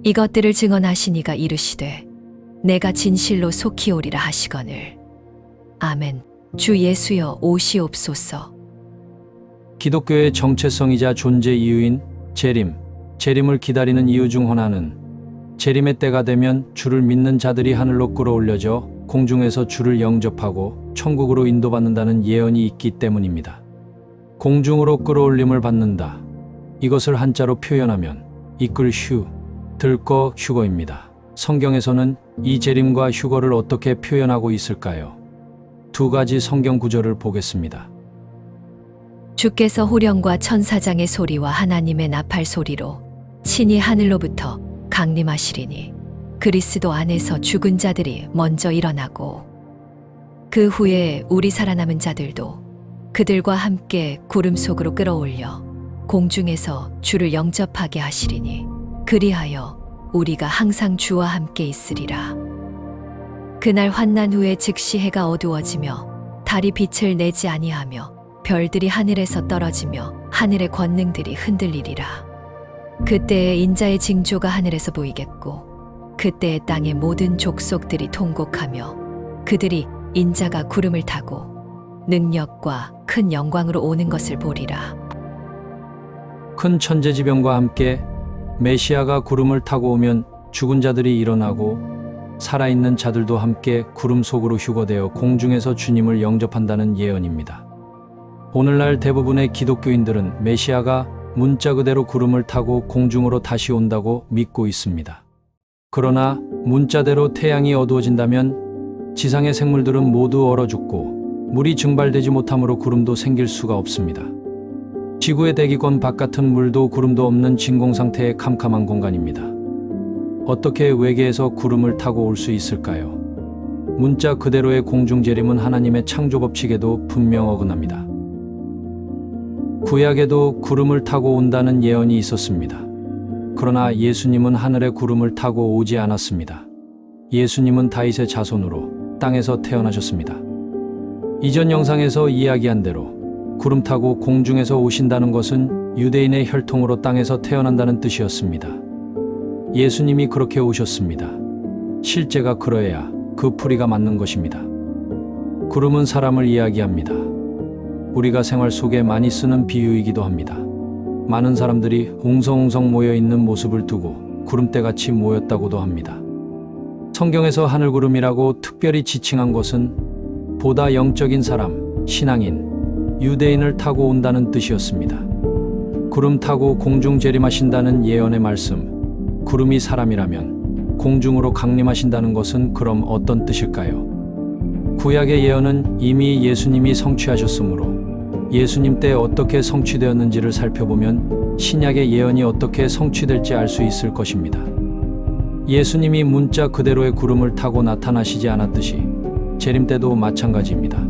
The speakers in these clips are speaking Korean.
이것들을 증언하시니가 이르시되 내가 진실로 속히 오리라 하시거늘. 아멘. 주 예수여 오시옵소서. 기독교의 정체성이자 존재 이유인 재림, 재림을 기다리는 이유 중 하나는 재림의 때가 되면 주를 믿는 자들이 하늘로 끌어올려져 공중에서 주를 영접하고 천국으로 인도받는다는 예언이 있기 때문입니다. 공중으로 끌어올림을 받는다. 이것을 한자로 표현하면 이끌 휴, 들거 휴거입니다. 성경에서는 이 재림과 휴거를 어떻게 표현하고 있을까요? 두 가지 성경 구절을 보겠습니다. 주께서 호령과 천사장의 소리와 하나님의 나팔 소리로 친히 하늘로부터 강림하시리니 그리스도 안에서 죽은 자들이 먼저 일어나고 그 후에 우리 살아남은 자들도 그들과 함께 구름 속으로 끌어올려 공중에서 주를 영접하게 하시리니 그리하여 우리가 항상 주와 함께 있으리라. 그날 환난 후에 즉시 해가 어두워지며 달이 빛을 내지 아니하며 별들이 하늘에서 떨어지며 하늘의 권능들이 흔들리리라. 그때에 인자의 징조가 하늘에서 보이겠고 그때에 땅의 모든 족속들이 통곡하며 그들이 인자가 구름을 타고 능력과 큰 영광으로 오는 것을 보리라. 큰 천재지변과 함께 메시아가 구름을 타고 오면 죽은 자들이 일어나고 살아있는 자들도 함께 구름 속으로 휴거되어 공중에서 주님을 영접한다는 예언입니다. 오늘날 대부분의 기독교인들은 메시아가 문자 그대로 구름을 타고 공중으로 다시 온다고 믿고 있습니다. 그러나 문자대로 태양이 어두워진다면 지상의 생물들은 모두 얼어 죽고 물이 증발되지 못하므로 구름도 생길 수가 없습니다. 지구의 대기권 바깥은 물도 구름도 없는 진공 상태의 캄캄한 공간입니다. 어떻게 외계에서 구름을 타고 올 수 있을까요? 문자 그대로의 공중재림은 하나님의 창조 법칙에도 분명 어긋납니다. 구약에도 구름을 타고 온다는 예언이 있었습니다. 그러나 예수님은 하늘의 구름을 타고 오지 않았습니다. 예수님은 다윗의 자손으로 땅에서 태어나셨습니다. 이전 영상에서 이야기한 대로 구름 타고 공중에서 오신다는 것은 유대인의 혈통으로 땅에서 태어난다는 뜻이었습니다. 예수님이 그렇게 오셨습니다. 실제가 그러해야 그 풀이가 맞는 것입니다. 구름은 사람을 이야기합니다. 우리가 생활 속에 많이 쓰는 비유이기도 합니다. 많은 사람들이 웅성웅성 모여있는 모습을 두고 구름대같이 모였다고도 합니다. 성경에서 하늘구름이라고 특별히 지칭한 것은 보다 영적인 사람, 신앙인, 유대인을 타고 온다는 뜻이었습니다. 구름 타고 공중 재림하신다는 예언의 말씀, 구름이 사람이라면 공중으로 강림하신다는 것은 그럼 어떤 뜻일까요? 구약의 예언은 이미 예수님이 성취하셨으므로 예수님 때 어떻게 성취되었는지를 살펴보면 신약의 예언이 어떻게 성취될지 알 수 있을 것입니다. 예수님이 문자 그대로의 구름을 타고 나타나시지 않았듯이 재림 때도 마찬가지입니다.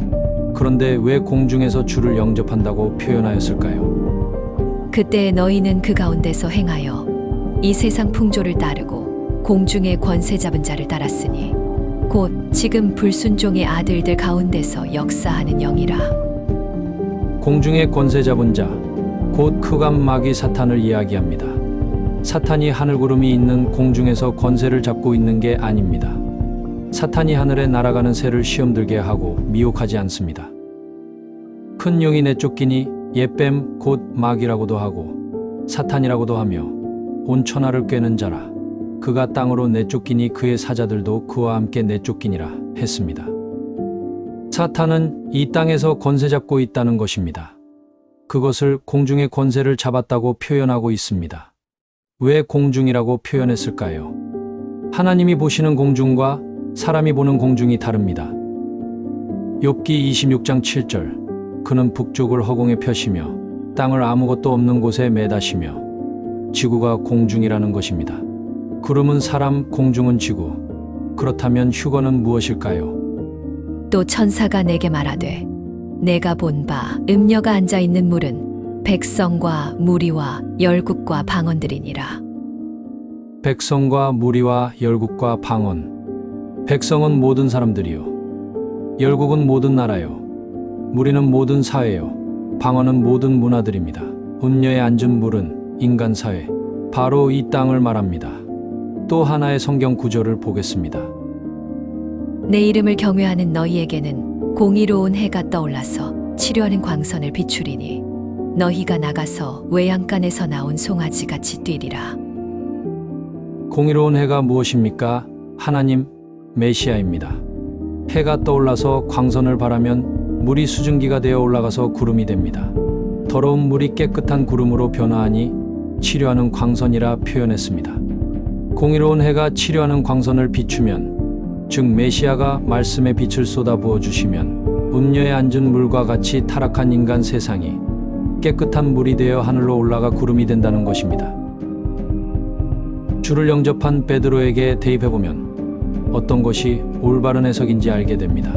그런데 왜 공중에서 주를 영접한다고 표현하였을까요? 그때 너희는 그 가운데서 행하여 이 세상 풍조를 따르고 공중의 권세 잡은 자를 따랐으니 곧 지금 불순종의 아들들 가운데서 역사하는 영이라. 공중의 권세 잡은 자, 곧 흑암 마귀 사탄을 이야기합니다. 사탄이 하늘구름이 있는 공중에서 권세를 잡고 있는 게 아닙니다. 사탄이 하늘에 날아가는 새를 시험들게 하고 미혹하지 않습니다. 큰 용이 내쫓기니 옛뱀 곧 마귀라고도 하고 사탄이라고도 하며 온 천하를 꿰는 자라. 그가 땅으로 내쫓기니 그의 사자들도 그와 함께 내쫓기니라 했습니다. 사탄은 이 땅에서 권세 잡고 있다는 것입니다. 그것을 공중의 권세를 잡았다고 표현하고 있습니다. 왜 공중이라고 표현했을까요? 하나님이 보시는 공중과 사람이 보는 공중이 다릅니다. 욥기 26장 7절 그는 북쪽을 허공에 펴시며 땅을 아무것도 없는 곳에 매다시며 지구가 공중이라는 것입니다. 구름은 사람, 공중은 지구. 그렇다면 휴거는 무엇일까요? 또 천사가 내게 말하되 내가 본 바 음녀가 앉아있는 물은 백성과 무리와 열국과 방언들이니라. 백성과 무리와 열국과 방언. 백성은 모든 사람들이요. 열국은 모든 나라요. 무리는 모든 사회요. 방언은 모든 문화들입니다. 음녀에 앉은 물은 인간 사회, 바로 이 땅을 말합니다. 또 하나의 성경 구절을 보겠습니다. 내 이름을 경외하는 너희에게는 공의로운 해가 떠올라서 치료하는 광선을 비추리니 너희가 나가서 외양간에서 나온 송아지 같이 뛰리라. 공의로운 해가 무엇입니까? 하나님, 메시아입니다. 해가 떠올라서 광선을 바라면 물이 수증기가 되어 올라가서 구름이 됩니다. 더러운 물이 깨끗한 구름으로 변화하니 치료하는 광선이라 표현했습니다. 공의로운 해가 치료하는 광선을 비추면, 즉 메시아가 말씀의 빛을 쏟아부어 주시면 음녀에 앉은 물과 같이 타락한 인간 세상이 깨끗한 물이 되어 하늘로 올라가 구름이 된다는 것입니다. 주를 영접한 베드로에게 대입해보면 어떤 것이 올바른 해석인지 알게 됩니다.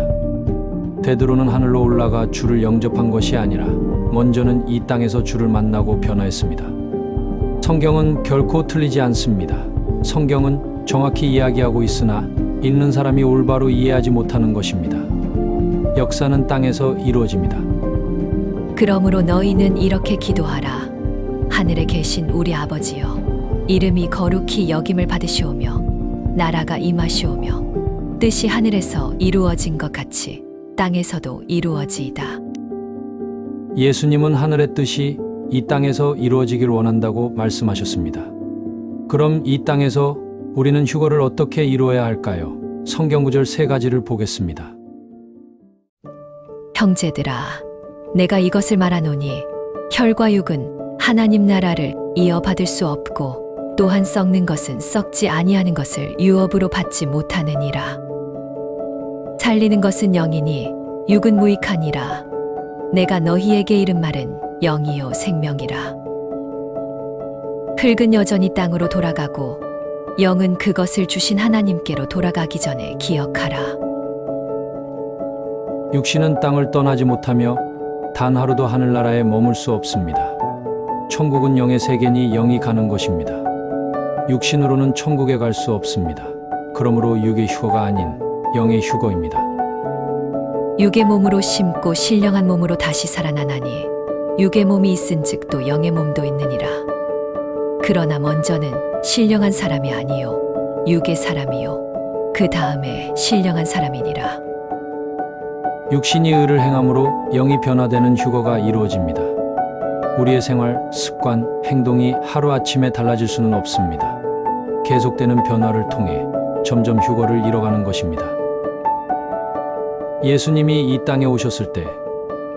베드로는 하늘로 올라가 주를 영접한 것이 아니라 먼저는 이 땅에서 주를 만나고 변화했습니다. 성경은 결코 틀리지 않습니다. 성경은 정확히 이야기하고 있으나 읽는 사람이 올바로 이해하지 못하는 것입니다. 역사는 땅에서 이루어집니다. 그러므로 너희는 이렇게 기도하라. 하늘에 계신 우리 아버지여, 이름이 거룩히 여김을 받으시오며 나라가 임하시오며 뜻이 하늘에서 이루어진 것 같이 땅에서도 이루어지이다. 예수님은 하늘의 뜻이 이 땅에서 이루어지길 원한다고 말씀하셨습니다. 그럼 이 땅에서 우리는 휴거를 어떻게 이루어야 할까요? 성경 구절 3가지를 보겠습니다. 형제들아, 내가 이것을 말하노니 혈과 육은 하나님 나라를 이어받을 수 없고 또한 썩는 것은 썩지 아니하는 것을 유업으로 받지 못하느니라. 살리는 것은 영이니 육은 무익하니라. 내가 너희에게 이른 말은 영이요 생명이라. 흙은 여전히 땅으로 돌아가고 영은 그것을 주신 하나님께로 돌아가기 전에 기억하라. 육신은 땅을 떠나지 못하며 단 하루도 하늘나라에 머물 수 없습니다. 천국은 영의 세계니 영이 가는 것입니다. 육신으로는 천국에 갈 수 없습니다. 그러므로 육의 휴거가 아닌 영의 휴거입니다. 육의 몸으로 심고 신령한 몸으로 다시 살아나나니 육의 몸이 있은즉 또 영의 몸도 있느니라. 그러나 먼저는 신령한 사람이 아니요 육의 사람이요 그 다음에 신령한 사람이니라. 육신이 의를 행함으로 영이 변화되는 휴거가 이루어집니다. 우리의 생활, 습관, 행동이 하루아침에 달라질 수는 없습니다. 계속되는 변화를 통해 점점 휴거를 이뤄가는 것입니다. 예수님이 이 땅에 오셨을 때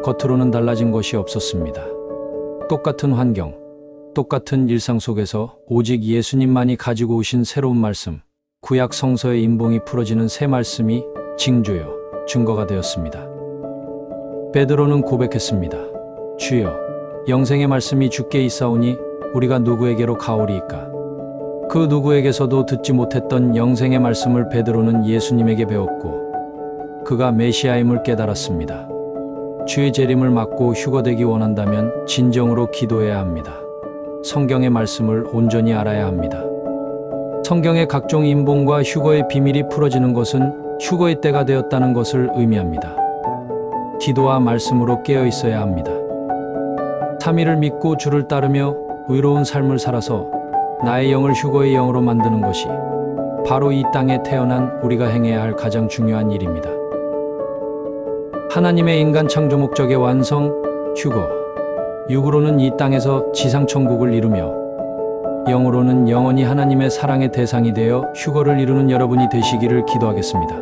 겉으로는 달라진 것이 없었습니다. 똑같은 환경, 똑같은 일상 속에서 오직 예수님만이 가지고 오신 새로운 말씀, 구약 성서의 인봉이 풀어지는 새 말씀이 징조요, 증거가 되었습니다. 베드로는 고백했습니다. 주여, 영생의 말씀이 주께 있사오니 우리가 누구에게로 가오리이까? 그 누구에게서도 듣지 못했던 영생의 말씀을 베드로는 예수님에게 배웠고 그가 메시아임을 깨달았습니다. 주의 재림을 맞고 휴거되기 원한다면 진정으로 기도해야 합니다. 성경의 말씀을 온전히 알아야 합니다. 성경의 각종 인봉과 휴거의 비밀이 풀어지는 것은 휴거의 때가 되었다는 것을 의미합니다. 기도와 말씀으로 깨어 있어야 합니다. 3위를 믿고 주를 따르며 의로운 삶을 살아서 나의 영을 휴거의 영으로 만드는 것이 바로 이 땅에 태어난 우리가 행해야 할 가장 중요한 일입니다. 하나님의 인간 창조 목적의 완성, 휴거. 육으로는 이 땅에서 지상천국을 이루며 영으로는 영원히 하나님의 사랑의 대상이 되어 휴거를 이루는 여러분이 되시기를 기도하겠습니다.